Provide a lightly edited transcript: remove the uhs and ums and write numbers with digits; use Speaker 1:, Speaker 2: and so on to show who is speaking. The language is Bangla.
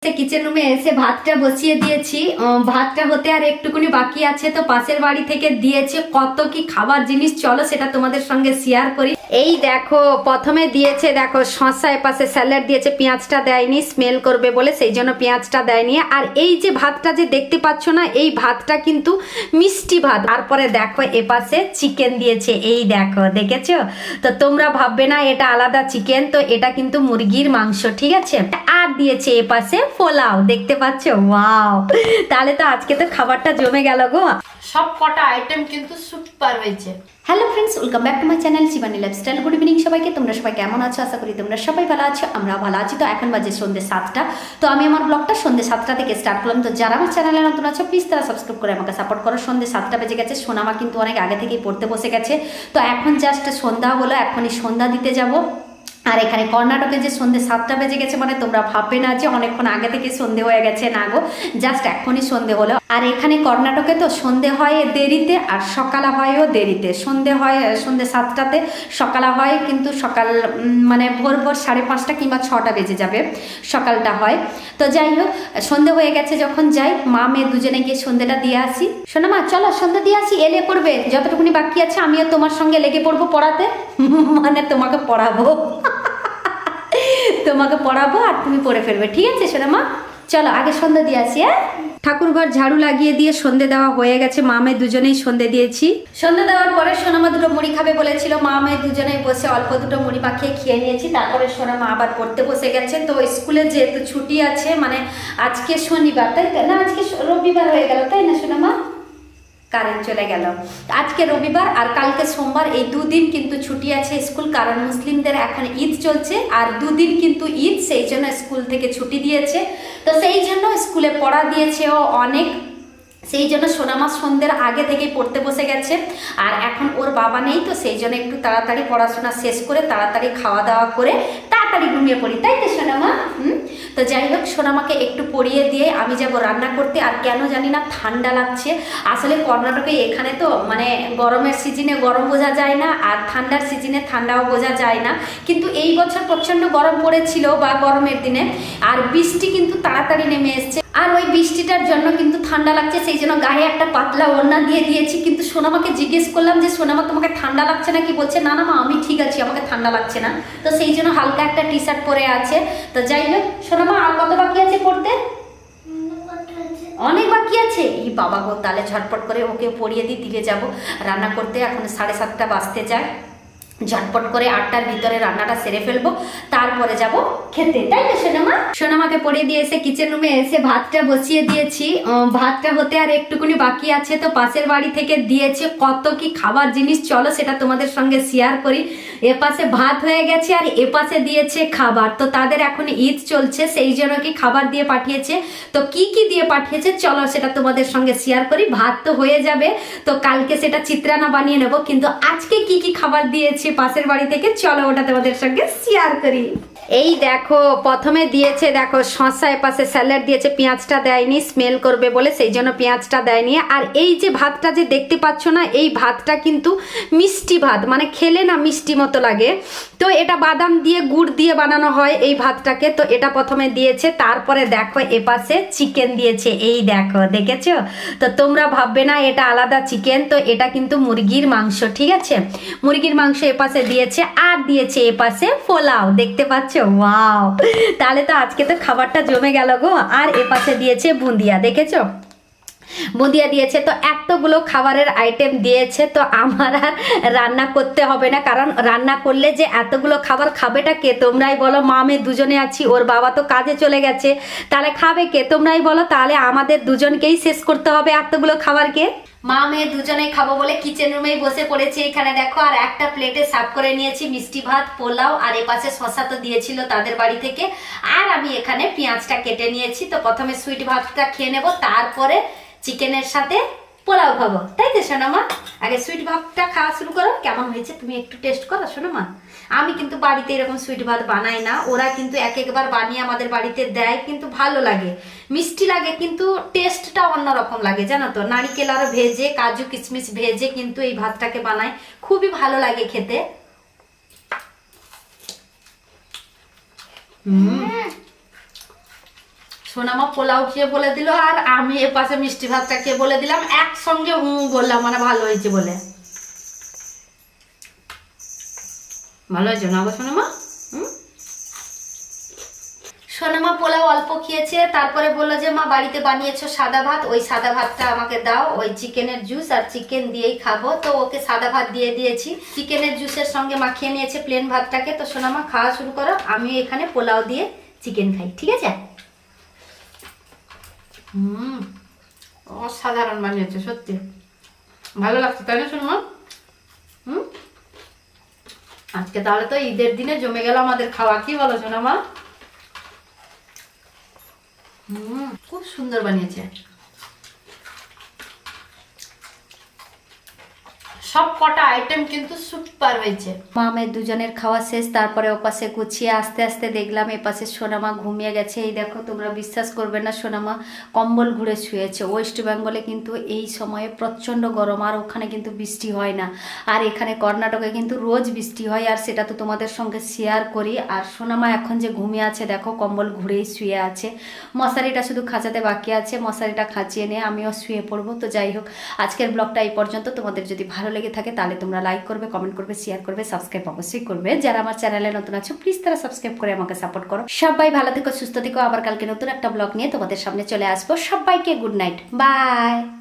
Speaker 1: এসে কিচেন রুমে এসে ভাতটা বসিয়ে দিয়েছি। ভাতটা হতে আর একটুকুনি বাকি আছে, তো পাশের বাড়ি থেকে দিয়েছে কত কি খাবার জিনিস, চলো সেটা তোমাদের সঙ্গে শেয়ার করি। এই দেখো প্রথমে দিয়েছে, দেখো শসা, এপাশে স্যালাড দিয়েছে, পেঁয়াজটা দেয়নি স্মেল করবে বলে, সেই জন্য পেঁয়াজটা দেয়নি। আর এই যে ভাতটা যে দেখতে পাচ্ছ না, এই ভাতটা কিন্তু মিষ্টি ভাত। তারপরে দেখো এপাশে চিকেন দিয়েছে, এই দেখো দেখেছো তো, তোমরা ভাববে না এটা আলাদা চিকেন, তো এটা কিন্তু মুরগির মাংস, ঠিক আছে। আর দিয়েছে এপাশে পোলাও, দেখতে পাচ্ছ, ওয়াও। তাহলে তো আজকে তো খাবারটা জমে গেল গো।
Speaker 2: সব কটা আইটেম কিন্তু সুপার হয়েছে।
Speaker 1: Hello friends, welcome back to my channel Shivani lifestyle. Good evening সবাইকে। তোমরা সবাই কেমন আছো? আশা করি তোমরা সবাই ভালো আছো, আমরা ভালো আছি। তো এখন বাজে সন্ধ্যে 7টা। তো আমি আমার ব্লগটা সন্ধ্যে 7টা থেকে স্টার্ট করলাম। তো যারা আমার চ্যানেলে নতুন আছো প্লিজ তারা সাবস্ক্রাইব করে আমাকে সাপোর্ট করো। সন্ধ্যে 7টা বেজে গেছে, সোনামা কিন্তু অনেক আগে থেকেই পড়তে বসে গেছে। তো এখন জাস্ট সন্ধ্যা হলো, এখনই সন্ধ্যা দিতে যাব। আর এখানে কর্ণাটকে যে সন্ধ্যে 7টা বেজে গেছে, মানে তোমরা ভাববে না যে অনেকক্ষণ আগে থেকে সন্ধে হয়ে গেছে, না গো, জাস্ট এখনই সন্ধে হলো। আর এখানে কর্ণাটকে তো সন্ধে হয় দেরিতে আর সকালে হয়ও দেরিতে। সন্ধে হয় সন্ধে 7টাতে, সকালে হয় কিন্তু সকাল মানে ভোর ভোর 5:30 কিংবা 6টা বেজে যাবে সকালটা হয়। তো যাই হোক, সন্ধে হয়ে গেছে, যখন যাই মা মেয়ে দুজনে গিয়ে সন্ধেটা দিয়ে আসি। শোনো মা, চলো সন্ধে দিয়ে আসি, এলে পড়বে, যতটুকুনি বাকি আছে আমিও তোমার সঙ্গে লেগে পড়বো পড়াতে, মানে তোমাকে পড়াবো তোমাকে পড়াবো আর তুমি পড়ে ফেলবে, ঠিক আছে সোনা মা? চলো আগে সন্ধে দিয়ে আসি। হ্যাঁ, ঠাকুর ঘর ঝাড়ু লাগিয়ে দিয়ে সন্ধে দেওয়া হয়ে গেছে, মা মেয়ে দুজনেই সন্ধে দিয়েছি। সন্ধে দেওয়ার পরে সোনামা দুটো মুড়ি খাবে বলেছিল, মা মেয়ে দুজনেই বসে অল্প দুটো মুড়ি মাখিয়ে খেয়ে নিয়েছি। তারপরে সোনামা আবার পড়তে বসে গেছে। তো স্কুলে যেহেতু ছুটি আছে, মানে আজকে শনিবার তাই না, আজকে রবিবার হয়ে গেল তাই না সোনামা? কারেন্ট চলে গেল। আজকে রবিবার আর কালকে সোমবার, এই দুদিন কিন্তু ছুটি আছে স্কুল, কারণ মুসলিমদের এখন ঈদ চলছে আর দুদিন কিন্তু ঈদ, সেই জন্য স্কুল থেকে ছুটি দিয়েছে। তো সেই জন্য স্কুলে পড়া দিয়েছেও অনেক, সেই জন্য সোনামা সন্ধ্যের আগে থেকেই পড়তে বসে গেছে। আর এখন ওর বাবা নেই, তো সেই জন্য একটু তাড়াতাড়ি পড়াশোনা শেষ করে তাড়াতাড়ি খাওয়া দাওয়া করে তাড়াতাড়ি ঘুমিয়ে পড়ি, তাই তো সোনামা? তো যাই হোক, সোনামাকে একটু পড়িয়ে দিয়ে আমি যাব রান্না করতে। আর কেন জানি না ঠান্ডা লাগছে। আসলে কর্ণাটকে এখানে তো মানে গরমের সিজনে গরম বোঝা যায় না, আর ঠান্ডার সিজনে ঠান্ডাও বোঝা যায় না। কিন্তু এই বছর প্রচণ্ড গরম পড়েছিল বা গরমের দিনে, আর বৃষ্টি কিন্তু তাড়াতাড়ি নেমে এসছে। আর ওই বৃষ্টিটার জন্য কিন্তু ঠান্ডা লাগছে, সেই জন্য গায়ে একটা পাতলা ওড়না দিয়ে দিয়েছি। কিন্তু সোনামাকে জিজ্ঞেস করলাম যে সোনামা তোমাকে ঠান্ডা লাগছে না কি, বলছে না না মা আমি ঠিক আছি, আমাকে ঠান্ডা লাগছে না। তো সেই জন্য হালকা একটা টি শার্ট পরে আছে। তো যাই হোক সোনামা, আর কত বাকি আছে পড়তে? অনেক বাকি আছে। এই বাবা গো, তাহলে ঝটপট করে ওকে পড়িয়ে দিয়ে যাবো রান্না করতে। এখন 7:30 বাজতে যায়, ঝটপট করে 8টার ভিতরে রান্নাটা সেরে ফেলবো, তারপরে যাব খেতে, তাই তো সোনামা? সোনামাকে পড়িয়ে দিয়ে এসে কিচেন রুমে এসে ভাতটা বসিয়ে দিয়েছি। ভাতটা হতে আর একটুকুনি বাকি আছে, তো পাশের বাড়ি থেকে দিয়েছে কত কি খাবার জিনিস, চলো সেটা তোমাদের সঙ্গে শেয়ার করি। এপাশে ভাত হয়ে গেছে আর এপাশে দিয়েছে খাবার। তো তাদের এখন ঈদ চলছে, সেই জন্য কি খাবার দিয়ে পাঠিয়েছে। তো কি কি দিয়ে পাঠিয়েছে চলো সেটা তোমাদের সঙ্গে শেয়ার করি। ভাত তো হয়ে যাবে, তো কালকে সেটা চিত্রান্ন বানিয়ে নেব, কিন্তু আজকে কি কি খাবার দিয়েছে পাশের বাড়ি থেকে চলো ওটা তোমাদের সঙ্গে শেয়ার করি। এই দেখো প্রথমে দিয়েছে, দেখো শসা, এপাশে স্যালাড দিয়েছে, পেঁয়াজটা দেয়নি স্মেল করবে বলে, সেই জন্য পেঁয়াজটা দেয়নি। আর এই যে ভাতটা যে দেখতে পাচ্ছ না, এই ভাতটা কিন্তু মিষ্টি ভাত, মানে খেলে না মিষ্টি মতো লাগে। তো এটা বাদাম দিয়ে গুড় দিয়ে বানানো হয় এই ভাতটাকে। তো এটা প্রথমে দিয়েছে, তারপরে দেখো এপাশে চিকেন দিয়েছে, এই দেখো দেখেছো তো, তোমরা ভাববে না এটা আলাদা চিকেন, তো এটা কিন্তু মুরগির মাংস, ঠিক আছে। মুরগির মাংস এপাশে দিয়েছে, আর দিয়েছে এপাশে পোলাও, দেখতে পাচ্ছ, ওয়াও। তাহলে তো আজকে তো খাবারটা জমে গেল গো। আর এপাশে দিয়েছে বুন্দিয়া, দেখেছো বুন্দিয়া দিয়েছে। তো এতগুলো খাবারের আইটেম দিয়েছে, তো আমার আর রান্না করতে হবে না, কারণ রান্না করলে যে এতগুলো খাবার খাবেটা কে তোমরাই বলো? মা মেয়ে দুজনে আছি, ওর বাবা তো কাজে চলে গেছে, তাহলে খাবে কে তোমরাই বলো? তাহলে আমাদের দুজনকেই শেষ করতে হবে এতগুলো খাবারকে। মা মেয়ে দুজনেই খাবো বলে কিচেন রুমেই বসে পড়েছি। এখানে দেখো, আর একটা প্লেটে সার্ভ করে নিয়েছি মিষ্টি ভাত, পোলাও, আর এপাশে শসা তো দিয়েছিল তাদের বাড়ি থেকে। আর আমি এখানে পেঁয়াজটা কেটে নিয়েছি। তো প্রথমে সুইট ভাতটা খেয়ে নেবো, তারপরে চিকেনের সাথে পোলাও খাবো, তাই তো সোনামা? আগে সুইট ভাতটা খাওয়া শুরু করো। কেমন হয়েছে তুমি একটু টেস্ট করো সোনামা। আমি কিন্তু বাড়িতে এরকম সুইট ভাত বানাই না, ওরা কিন্তু এক একবার বানিয়ে আমাদের বাড়িতে দেয়, কিন্তু ভালো লাগে, মিষ্টি লাগে, কিন্তু টেস্টটা অন্যরকম লাগে জানো তো। নারিকেল আরো ভেজে, কাজু কিশমিশ ভেজে কিন্তু এই ভাতটাকে বানায়, খুবই ভালো লাগে খেতে।
Speaker 2: সোনামা পোলাও খেয়ে বলে দিল, আর আমি এ পাশে মিষ্টি ভাতটা খেয়ে বলে দিলাম, একসঙ্গে বললাম মানে ভালো হয়েছে বলে। ভালো হয়েছে না গো সোনামা?
Speaker 1: সোনামা পোলাও অল্প খেয়েছে, তারপরে বললো যে মা বাড়িতে বানিয়েছো সাদা ভাত, ওই সাদা ভাতটা আমাকে দাও, ওই চিকেনের জুস আর চিকেন দিয়েই খাবো। তো ওকে সাদা ভাত দিয়ে দিয়েছি, চিকেনের জুসের সঙ্গে মাখিয়ে নিয়েছে প্লেন ভাতটাকে। তো সোনামা খাওয়া শুরু করো, আমি এখানে পোলাও দিয়ে চিকেন খাই, ঠিক আছে?
Speaker 2: অসাধারণ বানিয়েছে সত্যি, ভালো লাগছে তাই না সোনামা? আজকে তাহলে তো ঈদের দিনে জমে গেল আমাদের খাওয়া, কি বলো সোনামা? খুব সুন্দর বানিয়েছে, সব কটা আইটেম কিন্তু সুপার হয়েছে।
Speaker 1: মামের দুজনের খাওয়া শেষ, তারপরে ওপাশে গুছিয়ে আস্তে আস্তে দেখলাম এপাশে সোনামা ঘুমিয়ে গেছে। এই দেখো, তোমরা বিশ্বাস করবে না, সোনামা কম্বল ঘুরে শুয়েছে। ওয়েস্ট বেঙ্গলে কিন্তু এই সময়ে প্রচণ্ড গরম, আর ওখানে কিন্তু বৃষ্টি হয় না, আর এখানে কর্ণাটকে কিন্তু রোজ বৃষ্টি হয়, আর সেটা তো তোমাদের সঙ্গে শেয়ার করি। আর সোনামা এখন যে ঘুমিয়ে আছে দেখো, কম্বল ঘুরেই শুয়ে আছে। মশারিটা শুধু খাঁচাতে বাকি আছে, মশারিটা খাঁচিয়ে নিয়ে আমিও শুয়ে পড়বো। তো যাই হোক, আজকের ব্লগটা এই পর্যন্ত। তোমাদের যদি ভালো লেগে থাকে তাহলে তোমরা লাইক করবে, কমেন্ট করবে, শেয়ার করবে, সাবস্ক্রাইব অবশ্যই করবে। যারা আমার চ্যানেলে নতুন আছো প্লিজ তারা সাবস্ক্রাইব করে আমাকে সাপোর্ট করো। সবাই ভালো থেকো, সুস্থ থেকো। আবার কালকে নতুন একটা ব্লগ নিয়ে তোমাদের সামনে চলে আসবো। সবাইকে গুড নাইট, বাই।